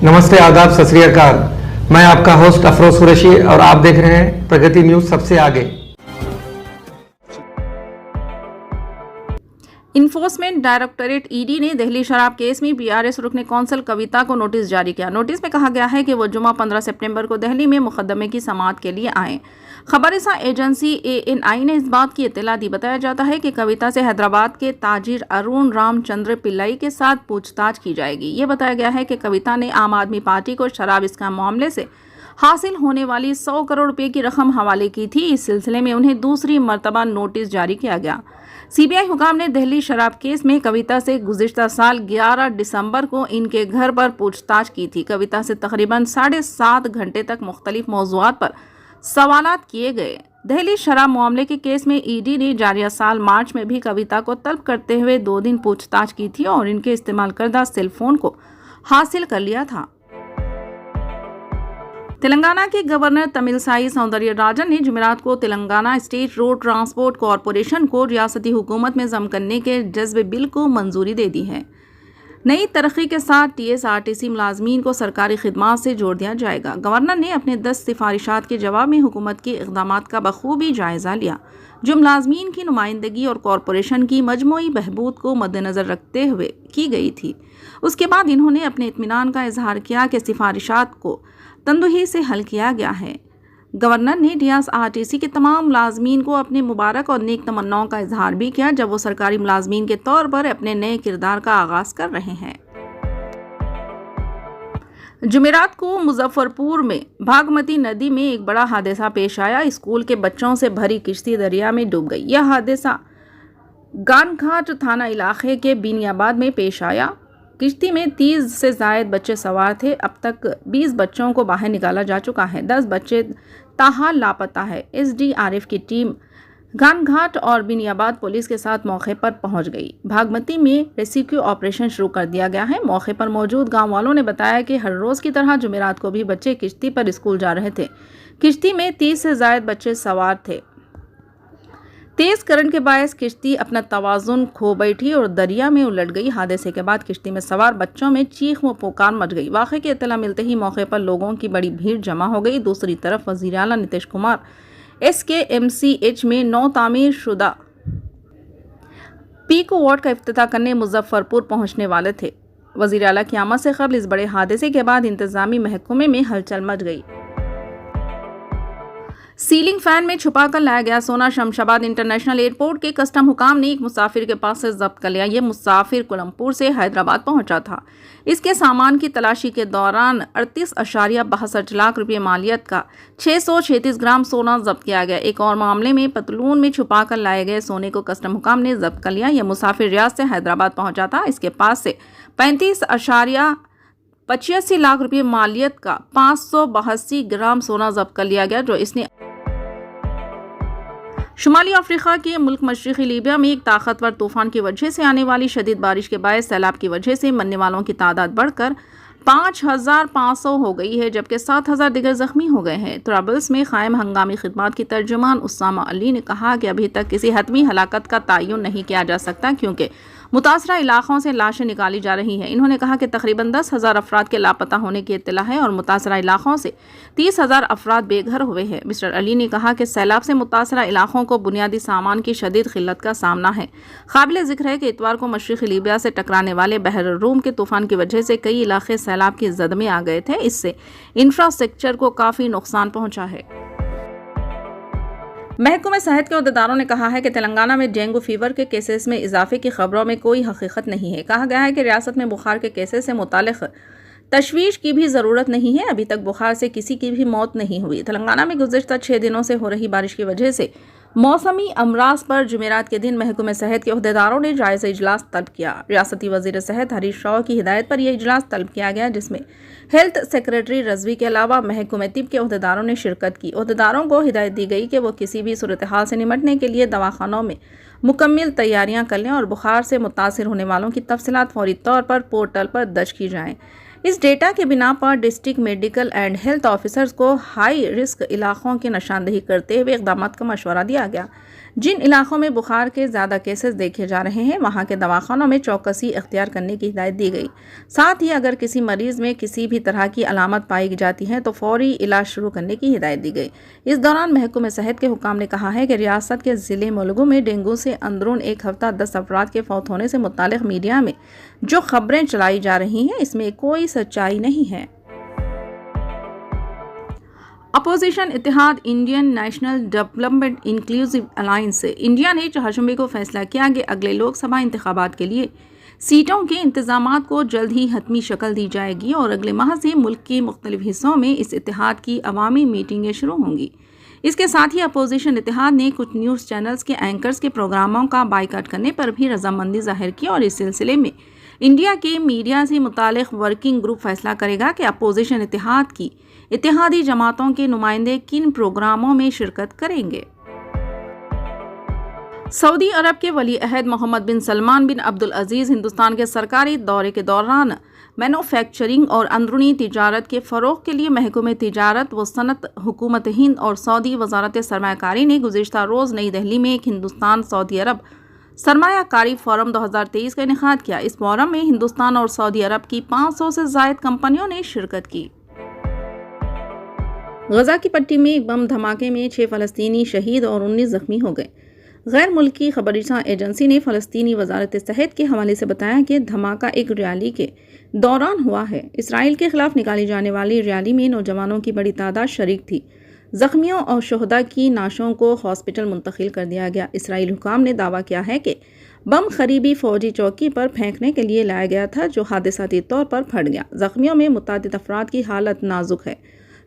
नमस्ते, आदाब, सत श्री अकाल। मैं आपका होस्ट अफरोज कुरैशी और आप देख रहे हैं प्रगति न्यूज सबसे आगे। इन्फोर्समेंट डायरेक्टोरेट ईडी ने दिल्ली शराब केस में बीआरएस रुकन कौंसल कविता को नोटिस जारी किया। नोटिस में कहा गया है कि वो जुमा 15 सितंबर को दिल्ली में मुकदमे की समाअत के लिए आए। खबरसां एजेंसी एएनआई ने इस बात की इत्तला दी। बताया जाता है कि कविता से हैदराबाद के ताजिर अरुण रामचंद्र पिल्लाई के साथ पूछताछ की जाएगी। ये बताया गया है कि कविता ने आम आदमी पार्टी को शराब स्कैम मामले से हासिल होने वाली 100 करोड़ रुपए की रकम हवाले की थी। इस सिलसिले में उन्हें दूसरी मर्तबा नोटिस जारी किया गया। सीबीआई हुकाम ने दिल्ली शराब केस में कविता से गुज़िश्ता साल 11 दिसंबर को इनके घर पर पूछताछ की थी। कविता से तकरीबन 7.5 घंटे तक मुख्तलिफ मौज़ूआत पर सवालात किए गए। दिल्ली शराब मामले के केस में ईडी ने जारिया साल मार्च में भी कविता को तलब करते हुए 2 दिन पूछताछ की थी और इनके इस्तेमाल करदा सेल फोन को हासिल कर लिया था। तेलंगाना के गवर्नर तमिलसाई सौंदरराजन ने जुमेरात को Telangana state road transport corporation को रियासती हुकूमत में ज़म करने के जज्बे बिल को मंजूरी दे दी है। नई तरक्की के साथ टीएसआरटीसी मुलाजमीन को सरकारी खिदमात से जोड़ दिया जाएगा। गवर्नर ने अपने 10 सिफारिशात के जवाब में हुकूमत के इक़दामात का बखूबी जायज़ा लिया, जो मुलाजमीन की नुमाइंदगी और कॉरपोरेशन की मजमूई बहबूद को मद्देनज़र रखते हुए की गई थी। उसके बाद इन्होंने अपने इत्मीनान का इजहार किया कि सिफारिशात को तंदुही से हल किया गया है। गवर्नर ने टीएसआरटीसी के तमाम मुलाजमीन को अपने मुबारक और नेक तमन्नाओं का इजहार भी किया, जब वो सरकारी मुलाजमीन के तौर पर अपने नए किरदार का आगाज कर रहे हैं। जुमेरात को मुजफ्फरपुर में भागमती नदी में एक बड़ा हादसा पेश आया। स्कूल के बच्चों से भरी किश्ती दरिया में डूब गई। यह हादसा गानघाट थाना इलाके के बीनियाबाद में पेश आया। किश्ती में 30 से ज़ायद बच्चे सवार थे। अब तक 20 बच्चों को बाहर निकाला जा चुका है। 10 बच्चे ताहाल लापता है। एसडीआरएफ की टीम गानघाट और बिनियाबाद पुलिस के साथ मौके पर पहुंच गई। भागमती में रेस्क्यू ऑपरेशन शुरू कर दिया गया है। मौके पर मौजूद गांव वालों ने बताया कि हर रोज़ की तरह जुमेरात को भी बच्चे किश्ती पर स्कूल जा रहे थे। किश्ती में 30 से ज़ायद बच्चे सवार थे। तेज करंट के बायस किश्ती अपना तवाजुन खो बैठी और दरिया में उलट गई। हादसे के बाद किश्ती में सवार बच्चों में चीख व पुकार मच गई। वाक़े की इत्तला मिलते ही मौके पर लोगों की बड़ी भीड़ जमा हो गई। दूसरी तरफ वज़ीर आला नीतीश कुमार SKMCH में नौ तामीर शुदा पीको वार्ड का इफ्तिताह करने मुजफ्फरपुर पहुंचने वाले थे। वज़ीर आला की आमद से कबल इस बड़े हादसे के बाद इंतजामी महकमे में हलचल मच गई। सीलिंग फैन में छुपा कर लाया गया सोना शमशाबाद इंटरनेशनल एयरपोर्ट के कस्टम हुकाम ने एक मुसाफिर के पास से जब्त कर लिया। ये मुसाफिर कोलमपुर से हैदराबाद पहुंचा था। इसके सामान की तलाशी के दौरान 38.62 लाख रुपये मालियत का 636 ग्राम सोना जब्त किया गया। एक और मामले में पतलून में छुपा कर लाए गए सोने को कस्टम हुकाम ने जब्त कर लिया। यह मुसाफिर रियाद से हैदराबाद पहुंचा था। इसके पास से 35.85 लाख रुपये मालियत का 582 ग्राम सोना जब्त कर लिया गया, जो इसने शुमाली अफ्रीका के मुल्क मशरिकी लीबिया में एक ताकतवर तूफान की वजह से आने वाली शदीद बारिश के बायस सैलाब की वजह से मरने वालों की तादाद बढ़कर 5,500 हो गई है, जबकि 7,000 दिगर जख्मी हो गए हैं। ट्रबल्स में कायम हंगामी खिदमत की तर्जुमान उसामा अली ने कहा कि अभी तक किसी हतमी हलाकत का तयन नहीं किया जा सकता, क्योंकि मुतासरा इलाकों से लाशें निकाली जा रही हैं। इन्होंने कहा कि तकरीबन 10,000 अफराद के लापता होने की इत्तला है और मुतासरा इलाकों से 30,000 अफराद बेघर हुए हैं। मिस्टर अली ने कहा कि सैलाब से मुतासरा इलाकों को बुनियादी सामान की शदीद किल्लत का सामना है। काबिल जिक्र है कि इतवार को मशरिकी लीबिया से टकराने वाले बहर रूम के तूफान की वजह से कई इलाके सैलाब की जद में आ गए थे। इससे इंफ्रास्ट्रक्चर को काफ़ी नुकसान पहुंचा है। महकमे सेहत के अहदेदारों ने कहा है कि तेलंगाना में डेंगू फीवर के केसेस में इजाफे की खबरों में कोई हकीकत नहीं है। कहा गया है कि रियासत में बुखार के केसेस से मुतालिक तशवीश की भी ज़रूरत नहीं है। अभी तक बुखार से किसी की भी मौत नहीं हुई। तेलंगाना में गुज़िश्ता 6 दिनों से हो रही बारिश की वजह से मौसमी अमराज पर जुमेरात के दिन महकमे सेहत के अहदेदारों ने जायज़ा इजलास तलब किया। रियासती वज़ीर सेहत हरीश राव की हिदायत पर यह इजलास तलब किया गया, जिसमें हेल्थ सेक्रेटरी रजवी के अलावा महकमे तिब के अहदेदारों ने शिरकत की। अहदेदारों को हिदायत दी गई कि वो किसी भी सूरत हाल से निमटने के लिए दवाखानों में मुकम्मल तैयारियां कर लें और बुखार से मुतासिर होने वालों की तफसीलात फौरी तौर पर पोर्टल पर दर्ज की जाएँ। इस डेटा के बिना पर district medical and health officers को हाई रिस्क इलाकों की निशानदेही करते हुए इक़दाम का मशवरा दिया गया। जिन इलाकों में बुखार के ज़्यादा केसेस देखे जा रहे हैं वहां के दवाखानों में चौकसी इख्तियार करने की हिदायत दी गई। साथ ही अगर किसी मरीज में किसी भी तरह की अलामत पाई जाती है तो फौरी इलाज शुरू करने की हिदायत दी गई। इस दौरान महकूम सेहत के हुकाम ने कहा है कि रियासत के ज़िले मुलुगु में डेंगू से अंदरून एक हफ्ता 10 अफराद के फौत होने से मुतालिक मीडिया में जो खबरें चलाई जा रही हैं इसमें कोई सच्चाई नहीं है। अपोजिशन इत्तेहाद Indian national development inclusive alliance से इंडिया ने चारशंबे को फैसला किया कि अगले लोकसभा इंतखाबात के लिए सीटों के इंतजामात को जल्द ही हतमी शक्ल दी जाएगी और अगले माह से मुल्क के मुख्तलिफ हिस्सों में इस इत्तेहाद की अवामी मीटिंगें शुरू होंगी। इसके साथ ही अपोजिशन इत्तेहाद ने कुछ न्यूज़ चैनल्स के एंकर्स के प्रोग्रामों का बाइकाट करने पर भी रजामंदी जाहिर की और इस सिलसिले में इंडिया के मीडिया से मुतालिक वर्किंग ग्रुप फैसला करेगा कि अपोजिशन इत्तेहाद की इत्तेहादी जमातों के नुमाइंदे किन प्रोग्रामों में शिरकत करेंगे। सऊदी अरब के वली अहद मोहम्मद बिन सलमान बिन अब्दुल अजीज हिंदुस्तान के सरकारी दौरे के दौरान मैन्युफैक्चरिंग और अंदरूनी तिजारत के फ़रोग़ के लिए महकूम तिजारत व सनत हुकूमत हिंद और सऊदी वजारत सरमायाकारी ने गुज़िश्ता रोज़ नई दिल्ली में एक हिंदुस्तान सऊदी अरब सरमायाकारी फोरम 2023 का इनेकाद किया। इस फोरम में हिंदुस्तान और सऊदी अरब की 500 से ज़ायद कंपनियों ने शिरकत की। गजा की पट्टी में एक बम धमाके में 6 फ़लस्तीनी शहीद और 19 जख्मी हो गए। गैर मुल्की खबरसां एजेंसी ने फ़लस्तीनी वजारत सेहत के हवाले से बताया कि धमाका एक रैली के दौरान हुआ है। इसराइल के खिलाफ निकाली जाने वाली रैली में नौजवानों की बड़ी तादाद शरीक थी। जख्मियों और शहदा की नाशों को हॉस्पिटल मुंतकिल कर दिया गया। इसराइल हुकाम ने दावा किया है कि बम करीबी फौजी चौकी पर फेंकने के लिए लाया गया था जो हादसाती तौर पर फट गया। जख्मियों में मुतादिद अफराद की हालत नाजुक है।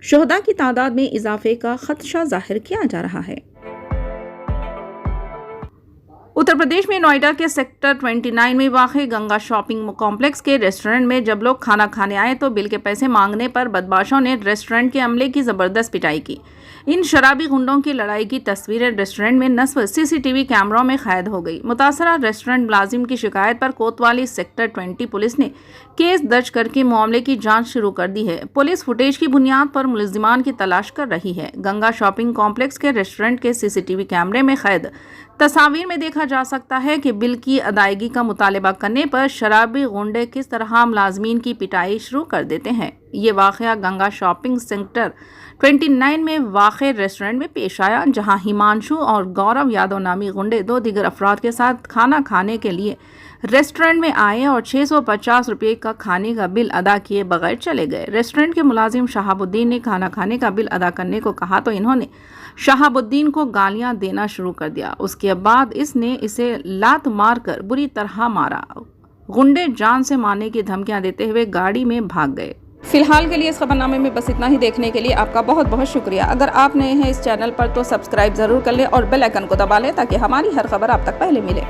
शहदा की तादाद में इजाफे का खदशा जाहिर किया जा रहा है। उत्तर प्रदेश में नोएडा के सेक्टर 29 में वाक़े गंगा शॉपिंग कॉम्प्लेक्स के रेस्टोरेंट में जब लोग खाना खाने आए तो बिल के पैसे मांगने पर बदमाशों ने रेस्टोरेंट के अमले की ज़बरदस्त पिटाई की। इन शराबी गुंडों की लड़ाई की तस्वीरें रेस्टोरेंट में नस्ब सीसीटीवी कैमरों में कैद हो गई। मुतासरा रेस्टोरेंट मुलाजिम की शिकायत पर कोतवाली सेक्टर 20 पुलिस ने केस दर्ज करके मामले की जांच शुरू कर दी है। पुलिस फुटेज की बुनियाद पर मुलजिमान की तलाश कर रही है। गंगा शॉपिंग कॉम्प्लेक्स के रेस्टोरेंट के सीसीटीवी कैमरे में कैद तस्वीर में देखा जा सकता है कि बिल की अदायगी का मुतालबा करने पर शराबी गुंडे किस तरह मुलाजमीन की पिटाई शुरू कर देते हैं। ये वाक़या गंगा शॉपिंग सेक्टर 29 में वाक़े रेस्टोरेंट में पेश आया, जहां हिमांशु और गौरव यादव नामी गुंडे 2 दीगर अफराद के साथ खाना खाने के लिए रेस्टोरेंट में आए और 650 रुपये का खाने का बिल अदा किए बगैर चले गए। रेस्टोरेंट के मुलाजिम शहाबुद्दीन ने खाना खाने का बिल अदा करने को कहा तो इन्होंने शहाबुद्दीन को गालियां देना शुरू कर दिया। उसके बाद इसने इसे लात मार कर बुरी तरह मारा। गुंडे जान से मारने की धमकियां देते हुए गाड़ी में भाग गए। फिलहाल के लिए इस खबरनामे में बस इतना ही। देखने के लिए आपका बहुत बहुत शुक्रिया। अगर आप नए हैं इस चैनल पर तो सब्सक्राइब जरूर कर लें और बेल आइकन को दबा लें ताकि हमारी हर खबर आप तक पहले मिले।